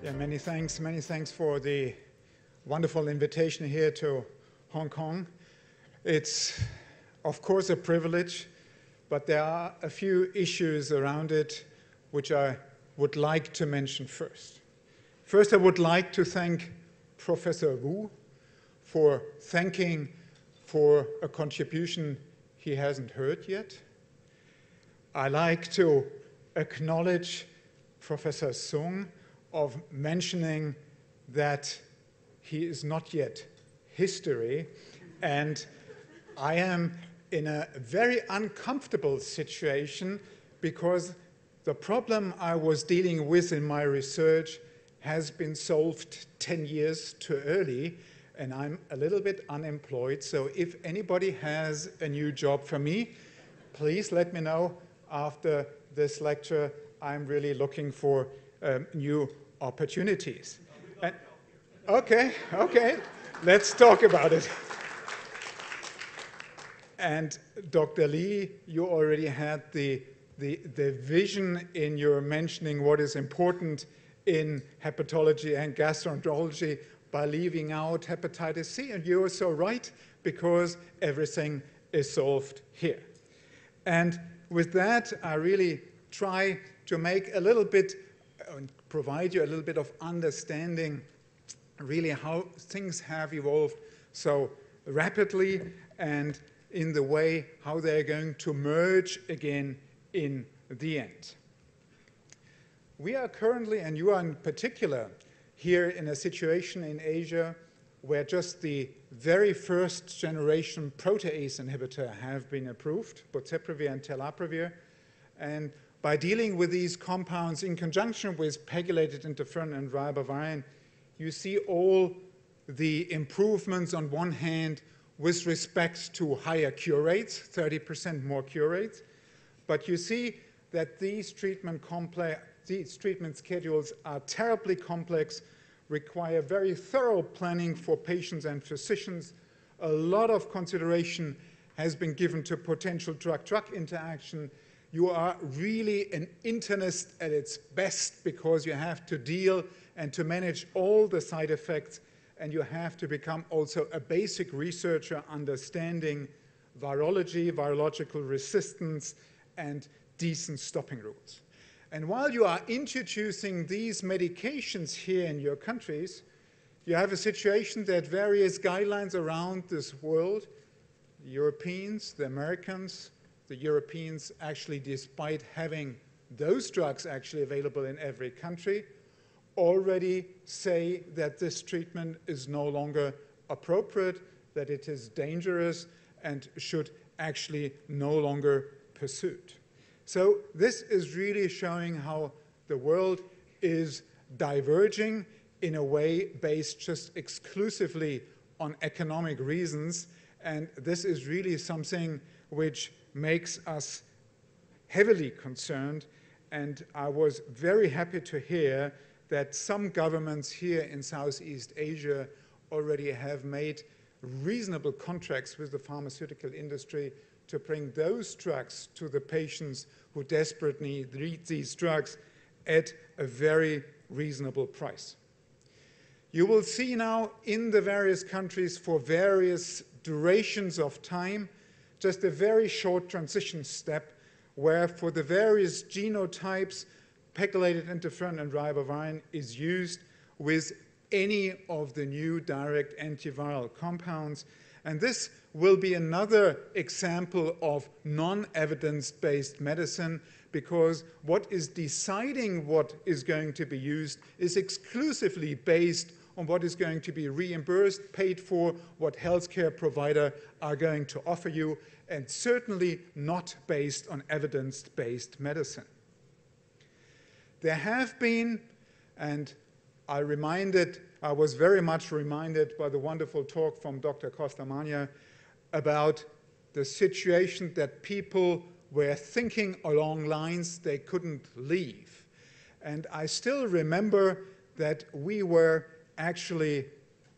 Yeah, many thanks. Many thanks for the wonderful invitation here to Hong Kong. It's, of course, a privilege, but there are a few issues around it which I would like to mention first. First, I would like to thank Professor Wu for thanking for a contribution he hasn't heard yet. I like to acknowledge Professor Tzu-leung of mentioning that he is not yet history, and I am in a very uncomfortable situation because the problem I was dealing with in my research has been solved 10 years too early, and I'm a little bit unemployed. So if anybody has a new job for me, please let me know after this lecture. I'm really looking for new opportunities. And, okay, let's talk about it. And Dr. Lee, you already had the vision in your mentioning what is important in hepatology and gastroenterology by leaving out hepatitis C. And you're so right, because everything is solved here. And with that, I really try to make a little bit, provide you a little bit of understanding really how things have evolved so rapidly and in the way how they're going to merge again in the end. We are currently, and you are in particular, here in a situation in Asia where just the very first generation protease inhibitor have been approved, boceprevir and telaprevir. And by dealing with these compounds in conjunction with pegylated interferon and ribavirin, you see all the improvements on one hand with respect to higher cure rates, 30% more cure rates. But you see that these treatment schedules are terribly complex, require very thorough planning for patients and physicians. A lot of consideration has been given to potential drug-drug interaction. You are really an internist at its best because you have to deal and to manage all the side effects, and you have to become also a basic researcher understanding virology, virological resistance, and decent stopping rules. And while you are introducing these medications here in your countries, you have a situation that various guidelines around this world, the Europeans, the Americans, the Europeans actually, despite having those drugs actually available in every country, already say that this treatment is no longer appropriate, that it is dangerous, and should actually no longer pursued. So this is really showing how the world is diverging in a way based just exclusively on economic reasons. And this is really something which makes us heavily concerned. And I was very happy to hear that some governments here in Southeast Asia already have made reasonable contracts with the pharmaceutical industry to bring those drugs to the patients who desperately need these drugs at a very reasonable price. You will see now in the various countries for various durations of time just a very short transition step where for the various genotypes pegylated interferon and ribavirin is used with any of the new direct antiviral compounds. And this will be another example of non-evidence-based medicine, because what is deciding what is going to be used is exclusively based on what is going to be reimbursed, paid for, what healthcare provider are going to offer you, and certainly not based on evidence-based medicine. There have been, and I was very much reminded by the wonderful talk from Dr. Costamagna about the situation that people were thinking along lines they couldn't leave. And I still remember that we were actually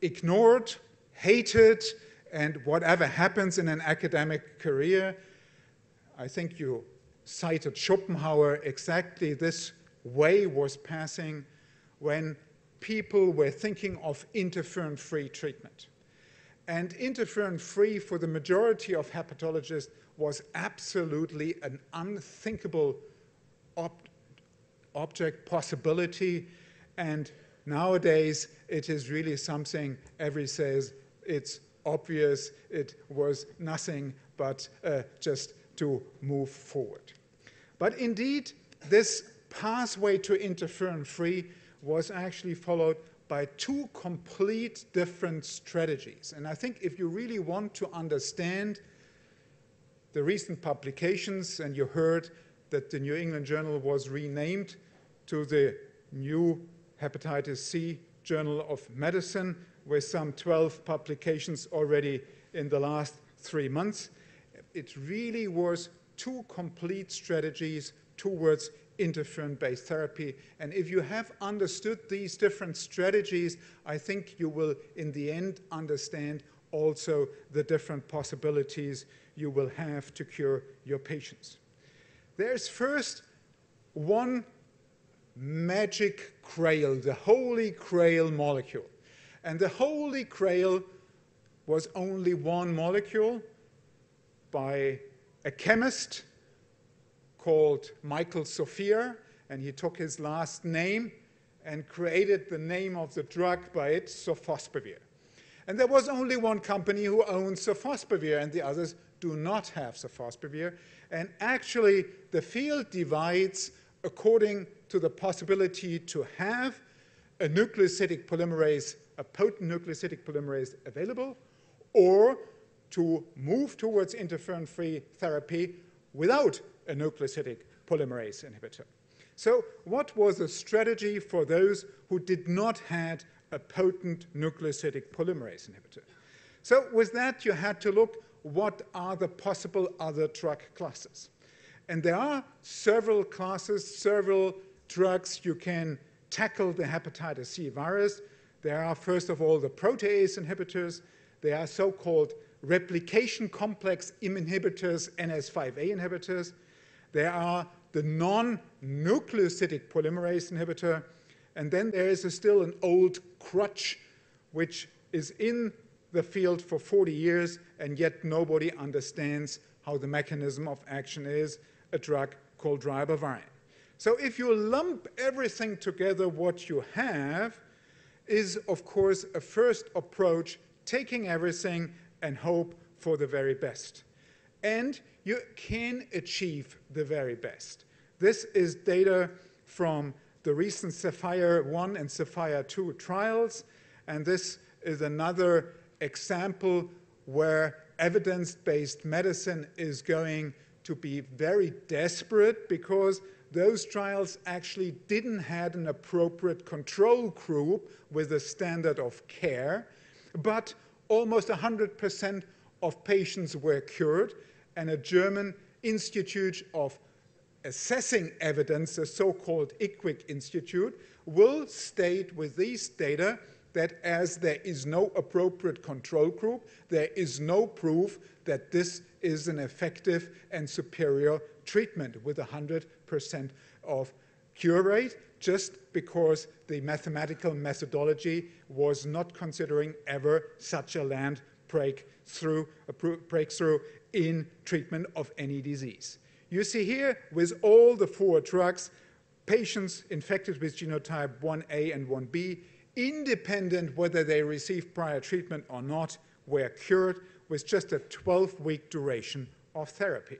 ignored, hated, and whatever happens in an academic career. I think you cited Schopenhauer, exactly this way was passing when people were thinking of interferon-free treatment. And interferon-free for the majority of hepatologists was absolutely an unthinkable object, possibility. And nowadays, it is really something everybody says it's obvious, it was nothing but just to move forward. But indeed, this pathway to interferon-free was actually followed by two complete different strategies. And I think if you really want to understand the recent publications, and you heard that the New England Journal was renamed to the new Hepatitis C Journal of Medicine, with some 12 publications already in the last 3 months. It really was two complete strategies towards interferon-based therapy. And if you have understood these different strategies, I think you will, in the end, understand also the different possibilities you will have to cure your patients. There's first one magic grail, the Holy Grail molecule. And the Holy Grail was only one molecule by a chemist called Michael Sophia, and he took his last name and created the name of the drug by it, sofosbuvir. And there was only one company who owned sofosbuvir, and the others do not have sofosbuvir. And actually, the field divides according to the possibility to have a nucleosidic polymerase, a potent nucleosidic polymerase available, or to move towards interferon-free therapy without a nucleosidic polymerase inhibitor. So what was the strategy for those who did not have a potent nucleosidic polymerase inhibitor? So with that, you had to look what are the possible other drug classes. And there are several classes, several drugs you can tackle the hepatitis C virus. There are, first of all, the protease inhibitors. There are so-called replication complex inhibitors, NS5A inhibitors. There are the non-nucleosidic polymerase inhibitor. And then there is still an old crutch, which is in the field for 40 years, and yet nobody understands how the mechanism of action is, a drug called ribavirin. So if you lump everything together, what you have is, of course, a first approach, taking everything and hope for the very best. And you can achieve the very best. This is data from the recent Sapphire 1 and Sapphire 2 trials, and this is another example where evidence-based medicine is going to be very desperate, because those trials actually didn't have an appropriate control group with a standard of care, but almost 100% of patients were cured, and a German Institute of Assessing Evidence, the so-called IQWiC Institute, will state with these data that as there is no appropriate control group, there is no proof that this is an effective and superior treatment with 100% of cure rate, just because the mathematical methodology was not considering ever such a land breakthrough in treatment of any disease. You see here, with all the 4 drugs, patients infected with genotype 1A and 1B, independent whether they received prior treatment or not, were cured with just a 12-week duration of therapy.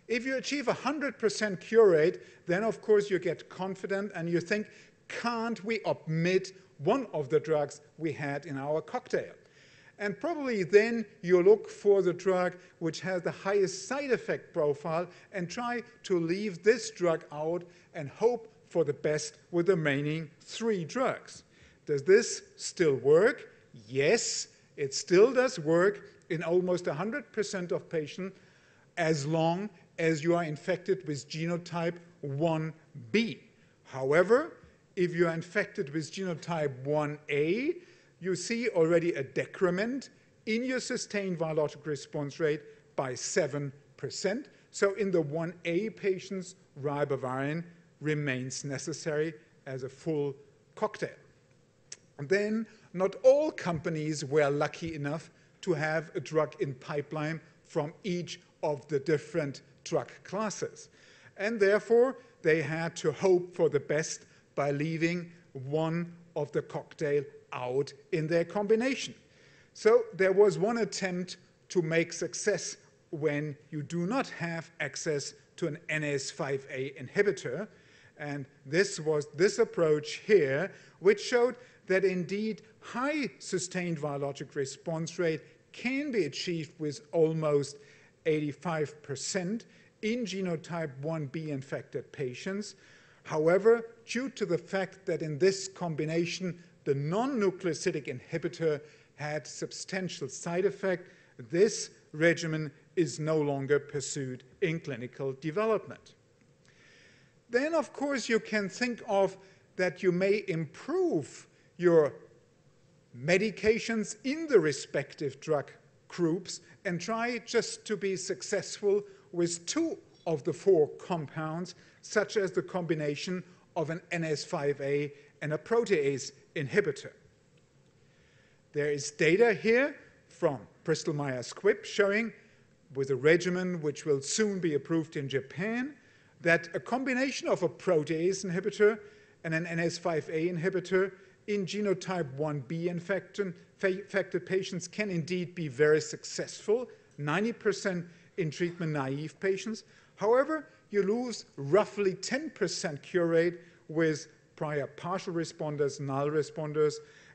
If you achieve 100% cure rate, then of course you get confident and you think, can't we omit one of the drugs we had in our cocktail? And probably then you look for the drug which has the highest side effect profile and try to leave this drug out and hope for the best with the remaining 3 drugs. Does this still work? Yes, it still does work in almost 100% of patients as long as you are infected with genotype 1B. However, if you are infected with genotype 1A, you see already a decrement in your sustained virologic response rate by 7%. So in the 1A patients, ribavirin remains necessary as a full cocktail. then not all companies were lucky enough to have a drug in pipeline from each of the different drug classes. And therefore, they had to hope for the best by leaving one of the cocktail out in their combination. So there was one attempt to make success when you do not have access to an NS5A inhibitor. And this was this approach here, which showed that indeed high sustained virologic response rate can be achieved with almost 85% in genotype 1b infected patients. However, due to the fact that in this combination the non-nucleosidic inhibitor had substantial side effect, this regimen is no longer pursued in clinical development. Then, of course, you can think of that you may improve your medications in the respective drug groups and try just to be successful with 2 of the 4 compounds, such as the combination of an NS5A and a protease inhibitor. There is data here from Bristol Myers Squibb showing, with a regimen which will soon be approved in Japan, that a combination of a protease inhibitor and an NS5A inhibitor in genotype 1b infected patients can indeed be very successful, 90% in treatment-naive patients. However, you lose roughly 10% cure rate with prior partial responders, null responders,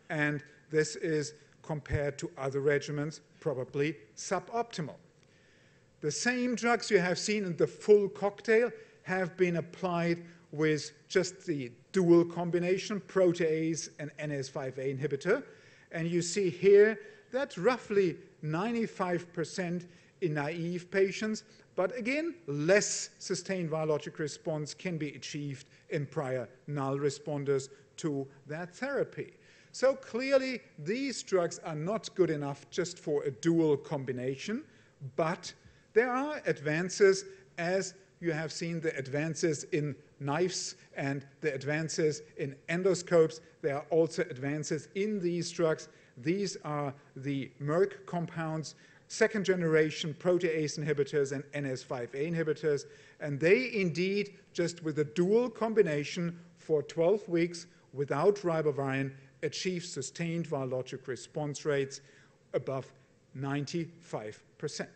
and this is, compared to other regimens, probably suboptimal. The same drugs you have seen in the full cocktail have been applied with just the dual combination, protease and NS5A inhibitor. And you see here that roughly 95% in naive patients, but again, less sustained virologic response can be achieved in prior null responders to that therapy. So clearly, these drugs are not good enough just for a dual combination, but there are advances, as you have seen the advances in knives and the advances in endoscopes. There are also advances in these drugs. These are the Merck compounds, second-generation protease inhibitors and NS5A inhibitors, and they indeed, just with a dual combination for 12 weeks without ribavirin, achieve sustained virologic response rates above 95%.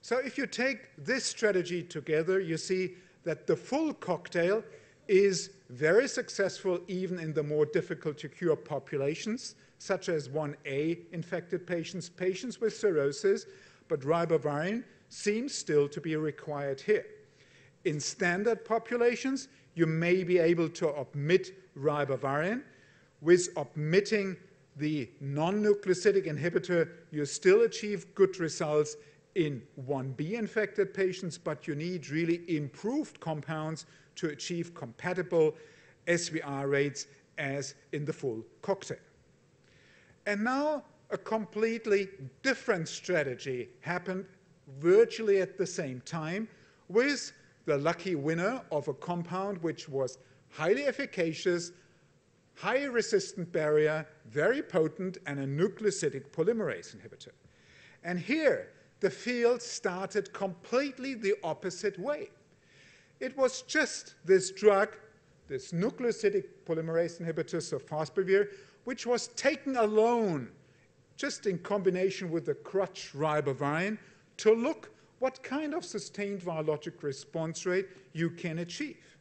So if you take this strategy together, you see that the full cocktail is very successful even in the more difficult to cure populations, such as 1A infected patients, patients with cirrhosis, but ribavirin seems still to be required here. In standard populations, you may be able to omit ribavirin. With omitting the non-nucleosidic inhibitor, you still achieve good results in 1B infected patients, but you need really improved compounds to achieve compatible SVR rates as in the full cocktail. And now a completely different strategy happened virtually at the same time with the lucky winner of a compound which was highly efficacious, high resistant barrier, very potent, and a nucleosidic polymerase inhibitor. And here, the field started completely the opposite way. It was just this drug, this nucleosidic polymerase inhibitor, sofosbuvir, which was taken alone, just in combination with the crutch ribavirin, to look what kind of sustained virologic response rate you can achieve.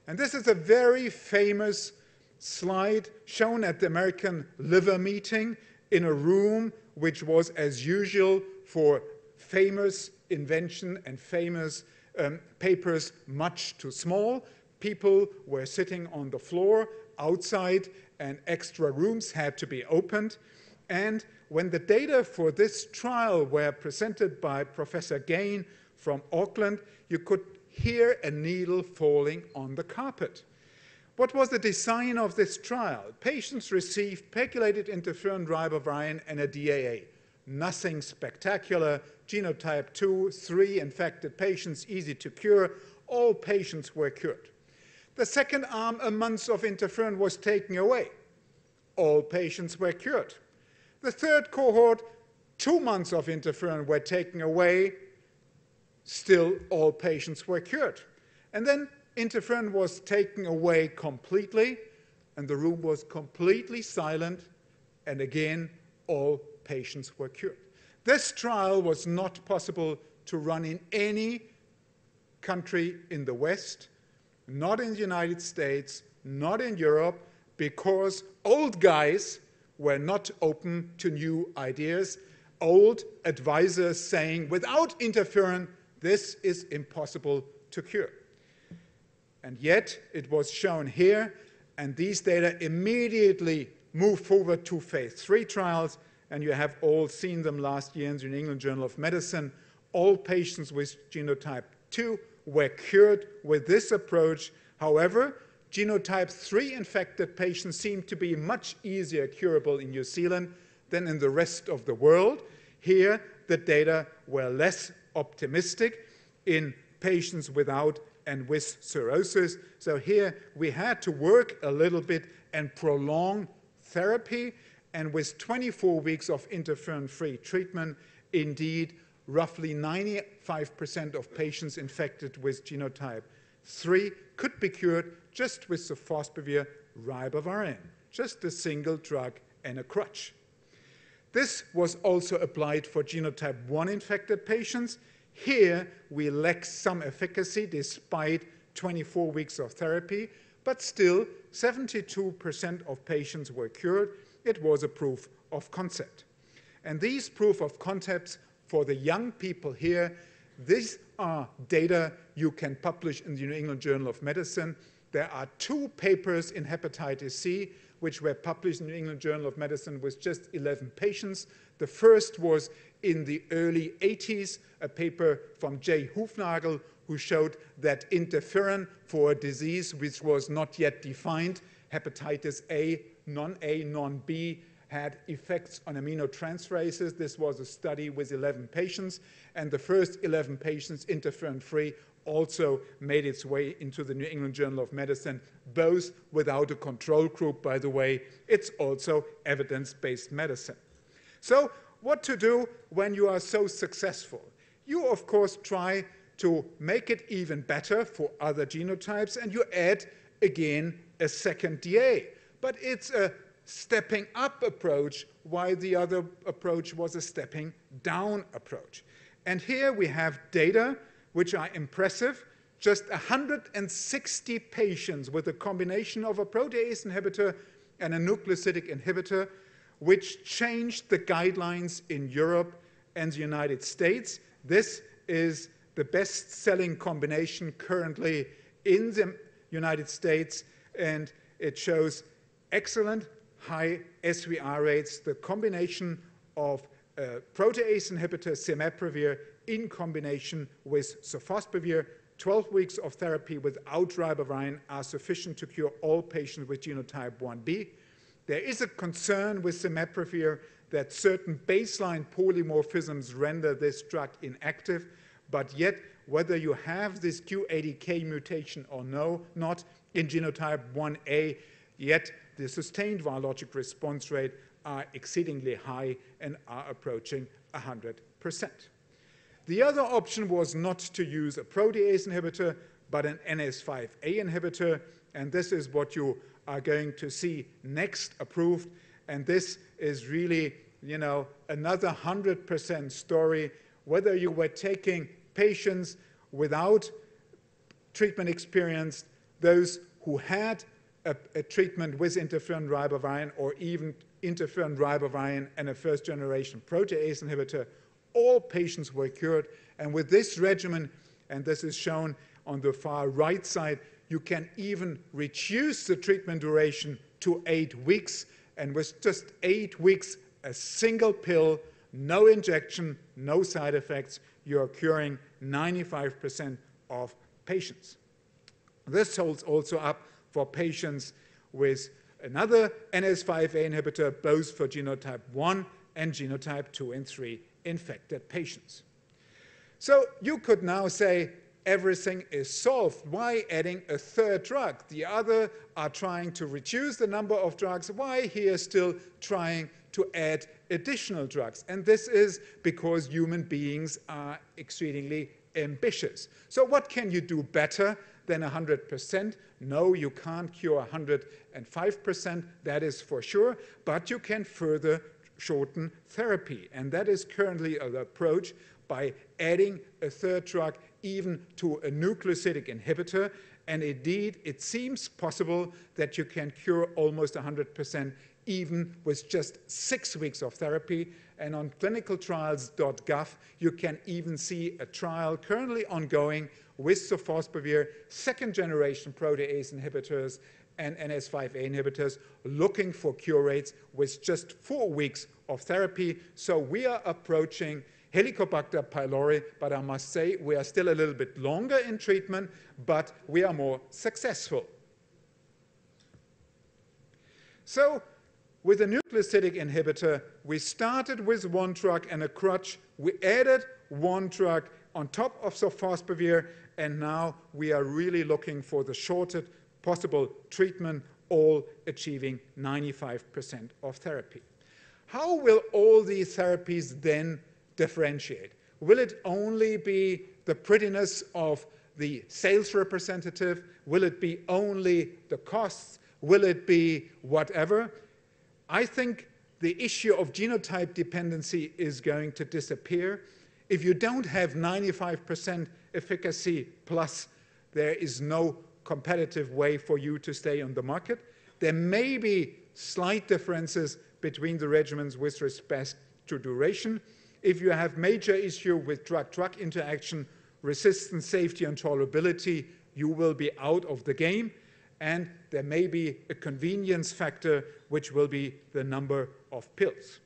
And this is a very famous slide shown at the American Liver Meeting in a room which was, as usual, for famous invention and famous papers much too small. People were sitting on the floor outside and extra rooms had to be opened. And when the data for this trial were presented by Professor Gain from Auckland, you could hear a needle falling on the carpet. What was the design of this trial? Patients received pegylated interferon ribavirin and a DAA. Nothing spectacular. Genotype 2, 3 infected patients, easy to cure. All patients were cured. The second arm, a month of interferon was taken away. all patients were cured. The third cohort, 2 months of interferon were taken away, still all patients were cured. And then interferon was taken away completely, and the room was completely silent, and again, all patients were cured. This trial was not possible to run in any country in the West, not in the United States, not in Europe, because old guys were not open to new ideas. Old advisors saying, without interferon, this is impossible to cure. And yet, it was shown here, and these data immediately moved forward to phase 3 trials, and you have all seen them last year in the New England Journal of Medicine. All patients with genotype 2 were cured with this approach. However, genotype 3 infected patients seem to be much easier curable in New Zealand than in the rest of the world. Here, the data were less optimistic in patients without and with cirrhosis. So here, we had to work a little bit and prolong therapy. And with 24 weeks of interferon-free treatment, indeed, roughly 95% of patients infected with genotype 3 could be cured just with sofosbuvir ribavirin, just a single drug and a crutch. This was also applied for genotype 1 infected patients. Here, we lack some efficacy despite 24 weeks of therapy, but still 72% of patients were cured. It was a proof of concept. And these proof of concepts for the young people here, these are data you can publish in the New England Journal of Medicine. There are 2 papers in hepatitis C which were published in the New England Journal of Medicine with just 11 patients. The first was in the early 80s, a paper from Jay Hufnagel, who showed that interferon for a disease which was not yet defined, hepatitis A, non-B, had effects on aminotransferases. This was a study with 11 patients, and the first 11 patients, interferon-free, also made its way into the New England Journal of Medicine, both without a control group, by the way. It's also evidence-based medicine. So what to do when you are so successful? You, of course, try to make it even better for other genotypes, and you add, again, a second DA. But it's a stepping up approach, while the other approach was a stepping down approach. And here we have data which are impressive. Just 160 patients with a combination of a protease inhibitor and a nucleosidic inhibitor, which changed the guidelines in Europe and the United States. This is the best-selling combination currently in the United States, and it shows excellent high SVR rates. The combination of protease inhibitor cimeprevir in combination with sofosbuvir, 12 weeks of therapy without ribavirin are sufficient to cure all patients with genotype 1b. There is a concern with cimeprevir that certain baseline polymorphisms render this drug inactive, but yet whether you have this Q80K mutation or not in genotype 1a, yet the sustained virologic response rate are exceedingly high and are approaching 100%. The other option was not to use a protease inhibitor, but an NS5A inhibitor, and this is what you are going to see next approved. And this is really, another 100% story. Whether you were taking patients without treatment experience, those who had a treatment with interferon ribavirin or even interferon ribavirin and a first-generation protease inhibitor, all patients were cured. And with this regimen, and this is shown on the far right side, you can even reduce the treatment duration to 8 weeks. And with just 8 weeks, a single pill, no injection, no side effects, you are curing 95% of patients. This holds also up for patients with another NS5A inhibitor, both for genotype 1 and genotype 2 and 3 infected patients. So you could now say, everything is solved. Why adding a third drug? The other are trying to reduce the number of drugs. Why here still trying to add additional drugs? And this is because human beings are exceedingly ambitious. So what can you do better than 100%? No, you can't cure 105%, that is for sure, but you can further shorten therapy. And that is currently the approach by adding a third drug even to a nucleosidic inhibitor. And indeed, it seems possible that you can cure almost 100% even with just 6 weeks of therapy. And on clinicaltrials.gov, you can even see a trial currently ongoing with sofosbuvir, second-generation protease inhibitors and NS5A inhibitors, looking for cure rates with just 4 weeks of therapy. So we are approaching Helicobacter pylori, but I must say we are still a little bit longer in treatment, but we are more successful. So with a nucleosidic inhibitor, we started with one drug and a crutch. We added one drug on top of sofosbuvir, and now we are really looking for the shortest possible treatment, all achieving 95% of therapy. How will all these therapies then differentiate? Will it only be the prettiness of the sales representative? Will it be only the costs? Will it be whatever? I think the issue of genotype dependency is going to disappear. If you don't have 95% efficacy plus, there is no competitive way for you to stay on the market. There may be slight differences between the regimens with respect to duration. If you have major issue with drug-drug interaction, resistance, safety, and tolerability, you will be out of the game. And there may be a convenience factor, which will be the number of pills.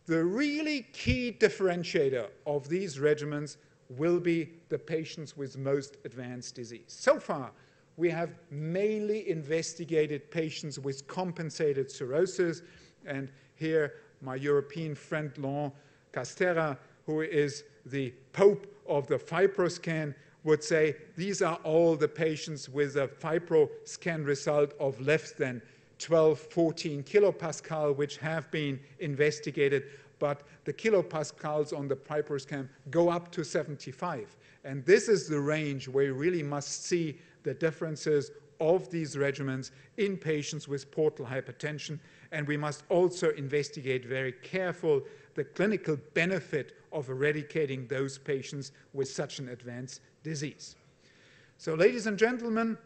The really key differentiator of these regimens will be the patients with most advanced disease. So far, we have mainly investigated patients with compensated cirrhosis. And here, my European friend, Laurent Castera, who is the Pope of the FibroScan, would say these are all the patients with a FibroScan result of less than 12, 14 kilopascal, which have been investigated, but the kilopascals on the FibroScan go up to 75. And this is the range where you really must see the differences of these regimens in patients with portal hypertension. And we must also investigate very careful the clinical benefit of eradicating those patients with such an advanced disease. So, ladies and gentlemen,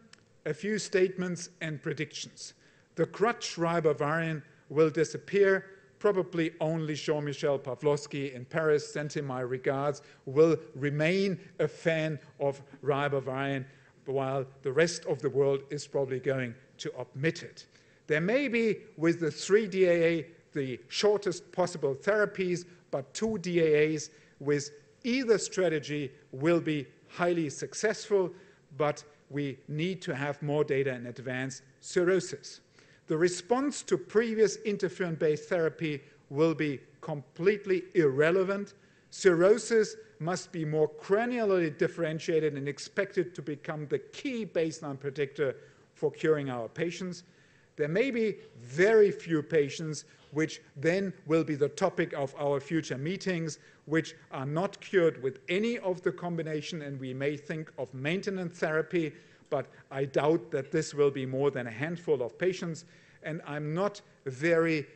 a few statements and predictions. The crutch ribavirin will disappear. Probably only Jean-Michel Pavlovsky in Paris, sent him my regards, will remain a fan of ribavirin, while the rest of the world is probably going to omit it. There may be, with the 3 DAA, the shortest possible therapies, but 2 DAAs with either strategy will be highly successful, but we need to have more data in advanced cirrhosis. The response to previous interferon-based therapy will be completely irrelevant. Cirrhosis must be more granularly differentiated and expected to become the key baseline predictor for curing our patients. There may be very few patients which then will be the topic of our future meetings, which are not cured with any of the combination, and we may think of maintenance therapy, but I doubt that this will be more than a handful of patients, and I'm not very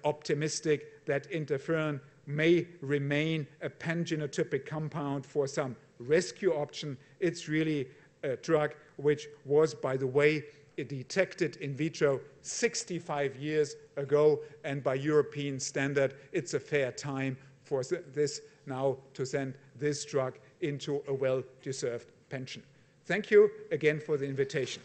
optimistic that interferon may remain a pangenotypic compound for some rescue option. It's really a drug which was, by the way, detected in vitro 65 years ago, and by European standard, it's a fair time for this now to send this drug into a well-deserved pension. Thank you again for the invitation.